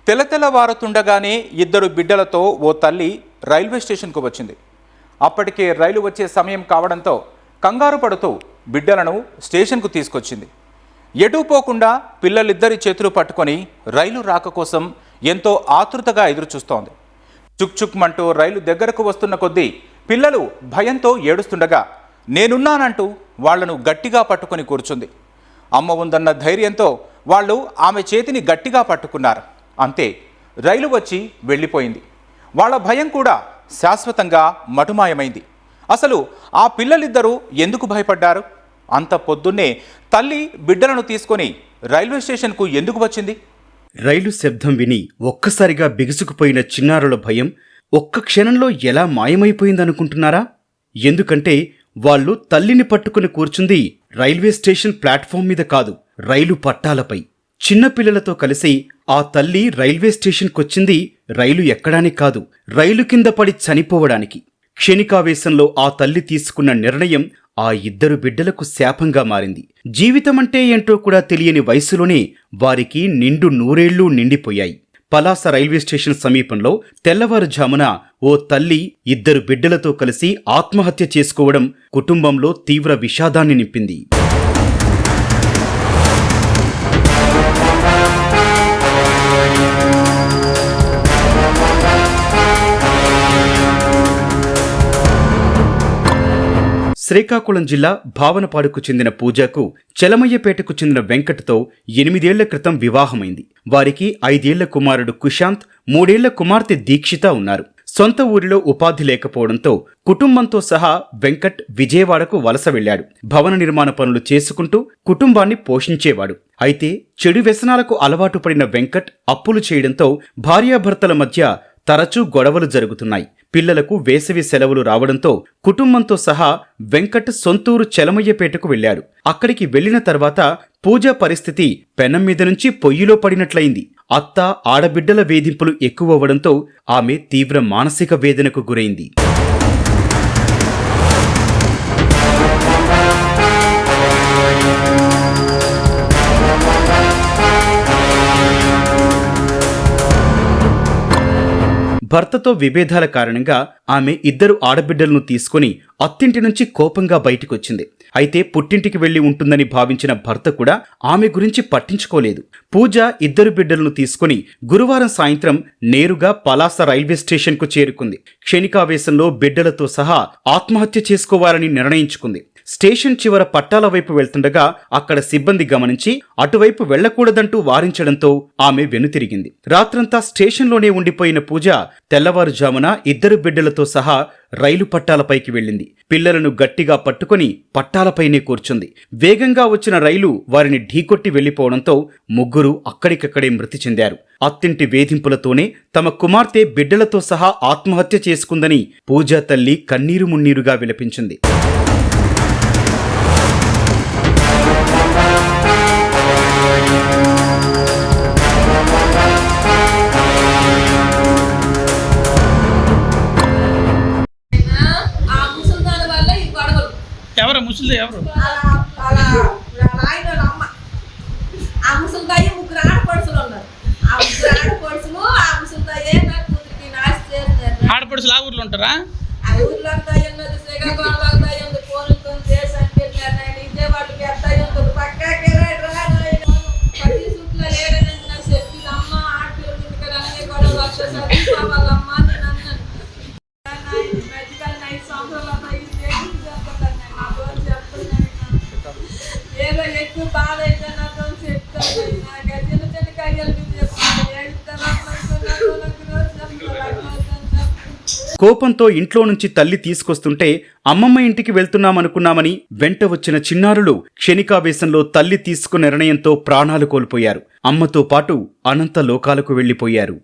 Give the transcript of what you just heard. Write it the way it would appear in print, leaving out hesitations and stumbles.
తెల్లవారుతుండగానే ఇద్దరు బిడ్డలతో ఓ తల్లి రైల్వే స్టేషన్కు వచ్చింది. అప్పటికే రైలు వచ్చే సమయం కావడంతో కంగారు పడుతూ బిడ్డలను స్టేషన్కు తీసుకొచ్చింది. ఎటూ పోకుండా పిల్లలిద్దరి చేతులు పట్టుకొని రైలు రాక కోసం ఎంతో ఆతృతగా ఎదురుచూస్తోంది. చుక్చుక్మంటూ రైలు దగ్గరకు వస్తున్న కొద్దీ పిల్లలు భయంతో ఏడుస్తుండగా నేనున్నానంటూ వాళ్లను గట్టిగా పట్టుకొని కూర్చుంది. అమ్మ ఉందన్న ధైర్యంతో వాళ్ళు ఆమె చేతిని గట్టిగా పట్టుకున్నారు. అంతే, రైలు వచ్చి వెళ్ళిపోయింది. వాళ్ళ భయం కూడా శాశ్వతంగా మటుమాయమైంది. అసలు ఆ పిల్లలిద్దరూ ఎందుకు భయపడ్డారు? అంత పొద్దున్నే తల్లి బిడ్డలను తీసుకొని రైల్వే స్టేషన్కు ఎందుకు వచ్చింది? రైలు శబ్దం విని ఒక్కసారిగా బిగుసుకుపోయిన చిన్నారుల భయం ఒక్క క్షణంలో ఎలా మాయమైపోయిందనుకుంటున్నారా? ఎందుకంటే వాళ్ళు తల్లిని పట్టుకుని కూర్చుంది రైల్వే స్టేషన్ ప్లాట్ఫామ్ మీద కాదు, రైలు పట్టాలపై. చిన్నపిల్లలతో కలిసి ఆ తల్లి రైల్వే స్టేషన్కొచ్చింది రైలు ఎక్కడానికి కాదు, రైలు కింద పడి చనిపోవడానికి. క్షణికావేశంలో ఆ తల్లి తీసుకున్న నిర్ణయం ఆ ఇద్దరు బిడ్డలకు శాపంగా మారింది. జీవితమంటే ఏంటో కూడా తెలియని వయసులోనే వారికి నిండు 100 ఏళ్లు నిండిపోయాయి. పలాస రైల్వే స్టేషన్ సమీపంలో తెల్లవారుజామున ఓ తల్లి ఇద్దరు బిడ్డలతో కలిసి ఆత్మహత్య చేసుకోవడం కుటుంబంలో తీవ్ర విషాదాన్ని నింపింది. శ్రీకాకుళం జిల్లా భావనపాడుకు చెందిన పూజకు చలమయ్యపేటకు చెందిన వెంకట్తో 8 ఏళ్ల క్రితం వివాహమైంది. వారికి 5 ఏళ్ల కుమారుడు కుశాంత్, 3 ఏళ్ల కుమార్తె దీక్షిత ఉన్నారు. సొంత ఊరిలో ఉపాధి లేకపోవడంతో కుటుంబంతో సహా వెంకట్ విజయవాడకు వలస వెళ్లాడు. భవన నిర్మాణ పనులు చేసుకుంటూ కుటుంబాన్ని పోషించేవాడు. అయితే చెడు వ్యసనాలకు అలవాటు పడిన వెంకట్ అప్పులు చేయడంతో భార్యాభర్తల మధ్య తరచూ గొడవలు జరుగుతున్నాయి. పిల్లలకు వేసవి సెలవులు రావడంతో కుటుంబంతో సహా వెంకట్ సొంతూరు చలమయ్యపేటకు వెళ్లాడు. అక్కడికి వెళ్లిన తర్వాత పూజ పరిస్థితి పెనం మీద నుంచి పొయ్యిలో పడినట్లయింది. అత్త, ఆడబిడ్డల వేధింపులు ఎక్కువవడంతో ఆమె తీవ్ర మానసిక వేదనకు గురైంది. భర్తతో విభేదాల కారణంగా ఆమె ఇద్దరు ఆడబిడ్డలను తీసుకుని అత్తింటి నుంచి కోపంగా బయటికొచ్చింది. అయితే పుట్టింటికి వెళ్లి ఉంటుందని భావించిన భర్త కూడా ఆమె గురించి పట్టించుకోలేదు. పూజ ఇద్దరు బిడ్డలను తీసుకుని గురువారం సాయంత్రం నేరుగా పలాస రైల్వే స్టేషన్కు చేరుకుంది. క్షణికావేశంలో బిడ్డలతో సహా ఆత్మహత్య చేసుకోవాలని నిర్ణయించుకుంది. స్టేషన్ చివర పట్టాల వైపు వెళ్తుండగా అక్కడ సిబ్బంది గమనించి అటువైపు వెళ్లకూడదంటూ వారించడంతో ఆమె వెనుతిరిగింది. రాత్రంతా స్టేషన్లోనే ఉండిపోయిన పూజ తెల్లవారుజామున ఇద్దరు బిడ్డలతో సహా రైలు పట్టాలపైకి వెళ్ళింది. పిల్లలను గట్టిగా పట్టుకుని పట్టాలపైనే కూర్చుంది. వేగంగా వచ్చిన రైలు వారిని ఢీకొట్టి వెళ్లిపోవడంతో ముగ్గురు అక్కడికక్కడే మృతి చెందారు. అత్తింటి వేధింపులతోనే తమ కుమార్తె బిడ్డలతో సహా ఆత్మహత్య చేసుకుందని పూజా తల్లి కన్నీరు మున్నీరుగా విలపించింది. ఎవరు ముసలి ఎవరు ముసలిదాయి ముగ్గురు ఆడపడుచులు ఉన్నారు. ఆ ముగ్గురు ఆడపడుచులు ఆ ముసలిదాయే నా కూతురికి నాశనం చేస్తున్నారు. ఆడపడుచులు ఆ ఊర్లో ఉంటారా? ఆ ఊర్లో అత్తాయి ఉన్నది, శ్రీకాకుళంలో అత్తాయి ఉంది, ఫోన్లతో దేశానికి వెళ్ళినారు. ఇదే వాళ్ళకి అత్తాయి ఉంటుంది. పక్కాకి పది సూట్లో లేడని నాకు చెప్పింది. అమ్మ ఆడపిల్లలు ఇక్కడ అనే గొడవ వచ్చేసరికి వాళ్ళమ్మ నేను అన్నాను. మెడికల్ 5 సంవత్సరాలు అమ్మాయి ఏదో ఎక్కువ బాధ అయితే నాతో చెప్తాను. నాకు చిన్న చిన్న కయ్యలు కోపంతో ఇంట్లో నుంచి తల్లి తీసుకొస్తుంటే అమ్మమ్మ ఇంటికి వెళ్తున్నామనుకున్నామని వెంట వచ్చిన చిన్నారులు క్షణికావేశంలో తల్లి తీసుకున్న నిర్ణయంతో ప్రాణాలు కోల్పోయారు. అమ్మతో పాటు అనంత లోకాలకు వెళ్లిపోయారు.